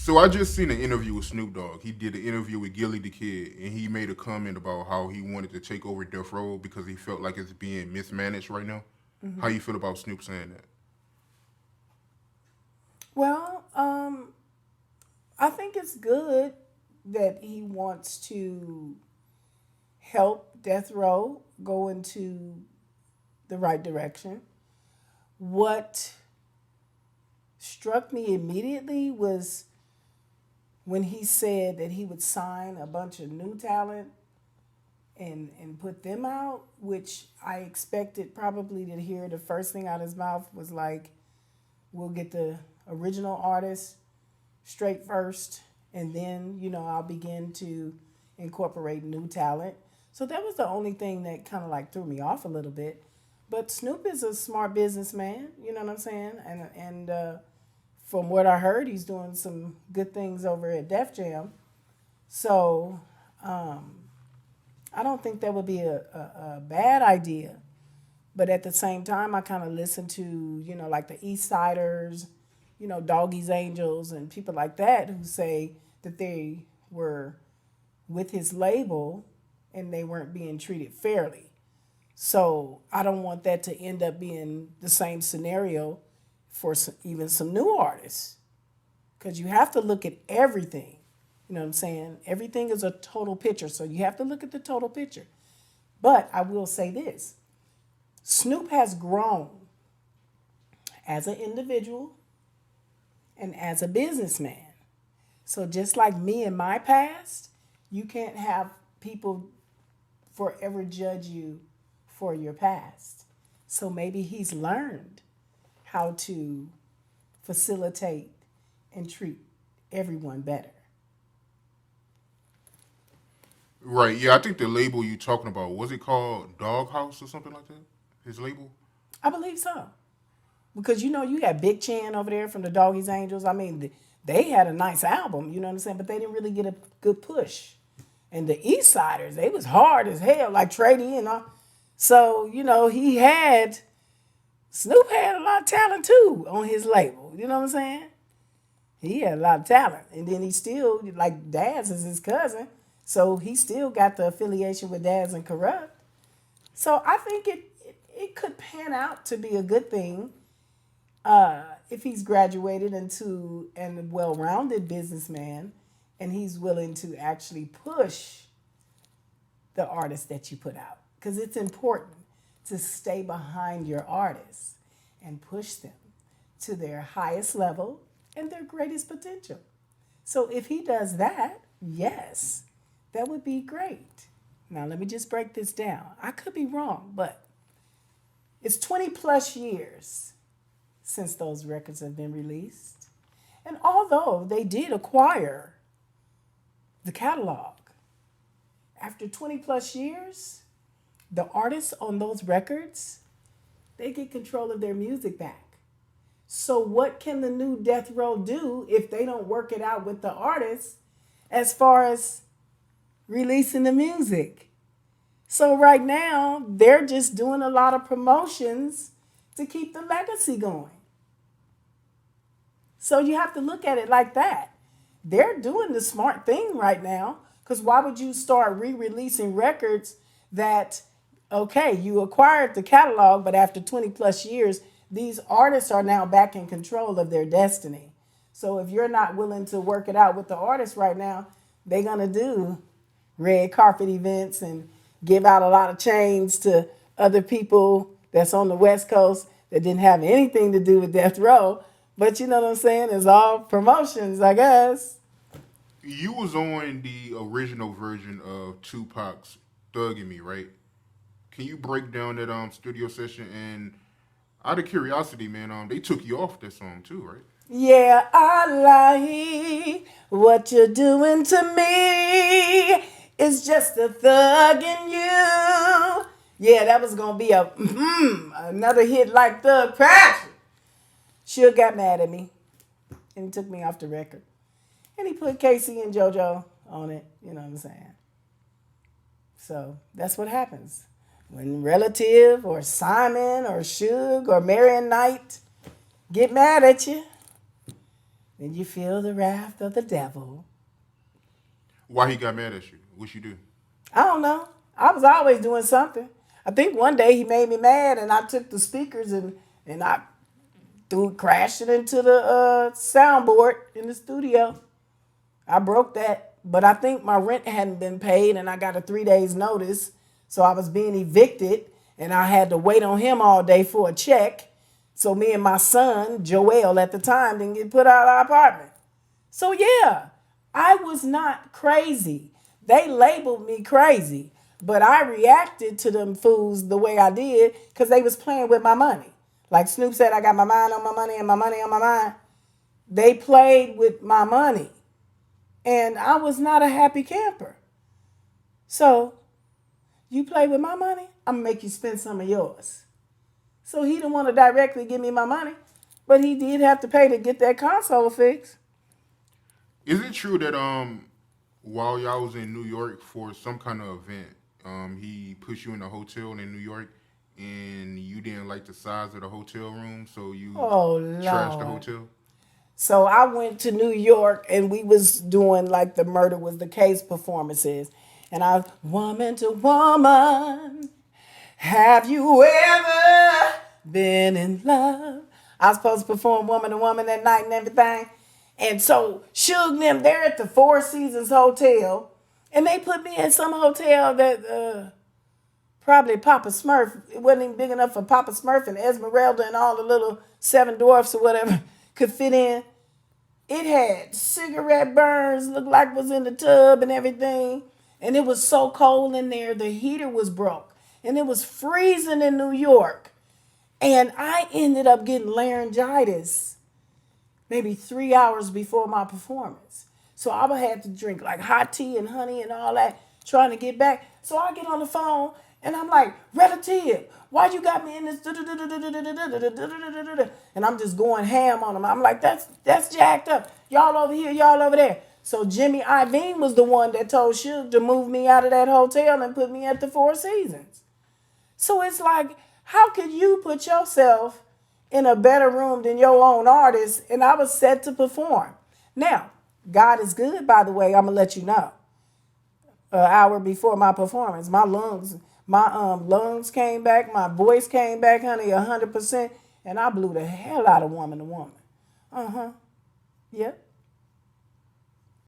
So I just seen an interview with Snoop Dogg. He did an interview with Gilly the Kid, and he made a comment about how he wanted to take over Death Row because he felt like it's being mismanaged right now. How you feel about Snoop saying that? Well, I think it's good that he wants to help Death Row go into the right direction. What struck me immediately was when he said that he would sign a bunch of new talent and put them out, which I expected probably to hear the first thing out of his mouth was like, we'll get the original artist straight first, and then, I'll begin to incorporate new talent. So that was the only thing that kind of like threw me off a little bit. But Snoop is a smart businessman, you know what I'm saying? And from what I heard, he's doing some good things over at Def Jam. So I don't think that would be a bad idea. But at the same time, I kind of listen to, like the East Siders, Doggy's Angels and people like that who say that they were with his label and they weren't being treated fairly. So I don't want that to end up being the same scenario for even some new artists. Because you have to look at everything. You know what I'm saying? Everything is a total picture. So you have to look at the total picture. But I will say this Snoop has grown as an individual and as a businessman. So just like me in my past, you can't have people forever judge you for your past. So maybe he's learned how to facilitate and treat everyone better. Right. Yeah, I think the label you talking about was it called Doghouse or something like that? His label. I believe so. Because you got Big Chan over there from the Doggy's Angels. I mean, they had a nice album, you know what I'm saying? But they didn't really get a good push. And the East Siders, they was hard as hell, like Trady and all. So, Snoop had a lot of talent too on his label. You know what I'm saying? He had a lot of talent. And then he still, like Daz is his cousin. So he still got the affiliation with Daz and Corrupt. So I think it could pan out to be a good thing if he's graduated into a well-rounded businessman and he's willing to actually push the artists that you put out. Because it's important to stay behind your artists and push them to their highest level and their greatest potential. So if he does that, yes, that would be great. Now, let me just break this down. I could be wrong, but it's 20 plus years since those records have been released. And although they did acquire the catalog, after 20 plus years, the artists on those records, they get control of their music back. So what can the new Death Row do if they don't work it out with the artists as far as releasing the music? So right now, they're just doing a lot of promotions to keep the legacy going. So you have to look at it like that. They're doing the smart thing right now, because why would you start re-releasing records that, okay, you acquired the catalog, but after 20 plus years, these artists are now back in control of their destiny. So if you're not willing to work it out with the artists right now, they're going to do red carpet events and give out a lot of chains to other people that's on the West Coast that didn't have anything to do with Death Row. But you know what I'm saying? It's all promotions, I guess. You was on the original version of Tupac's "Thuggin' Me," right? Can you break down that studio session? And out of curiosity, man, they took you off that song too, right? Yeah, I like what you're doing to me. It's just a thug in you. Yeah, that was gonna be another hit like Thug Passion. Suge got mad at me and he took me off the record. And he put Casey and JoJo on it, you know what I'm saying? So that's what happens. When Relative or Simon or Suge or Marion Knight get mad at you, Then you feel the wrath of the devil. Why he got mad at you? What you do? I don't know. I was always doing something. I think one day he made me mad, and I took the speakers and I crashed it into the soundboard in the studio. I broke that, but I think my rent hadn't been paid, and I got a 3 days notice, so I was being evicted, and I had to wait on him all day for a check. So me and my son, Jewell, at the time, didn't get put out of our apartment. So yeah, I was not crazy. They labeled me crazy, but I reacted to them fools the way I did because they was playing with my money. Like Snoop said, I got my mind on my money and my money on my mind. They played with my money, and I was not a happy camper. So you play with my money, I'm gonna make you spend some of yours. So he didn't want to directly give me my money, but he did have to pay to get that console fixed. Is it true that while y'all was in New York for some kind of event, he put you in a hotel in New York and you didn't like the size of the hotel room, so you Oh trashed the Lord. hotel? So I went to New York and we was doing like the Murder Was the Case performances. And I was woman to woman. Have you ever been in love? I was supposed to perform woman to woman that night and everything. And so Suge and them, they're at the Four Seasons Hotel. And they put me in some hotel that probably Papa Smurf, it wasn't even big enough for Papa Smurf and Esmeralda and all the little seven dwarfs or whatever could fit in. It had cigarette burns, looked like it was in the tub and everything. And it was so cold in there, the heater was broke. And it was freezing in New York. And I ended up getting laryngitis maybe 3 hours before my performance. So I had to drink like hot tea and honey and all that, trying to get back. So I get on the phone and I'm like, Relative, why you got me in this? And I'm just going ham on them. I'm like, that's jacked up. Y'all over here, y'all over there. So Jimmy Iovine was the one that told Suge to move me out of that hotel and put me at the Four Seasons. So it's like, how could you put yourself in a better room than your own artist? And I was set to perform. Now, God is good, by the way, I'm going to let you know. An hour before my performance, my lungs came back, my voice came back, honey, 100%, and I blew the hell out of woman to woman. Uh-huh. Yep.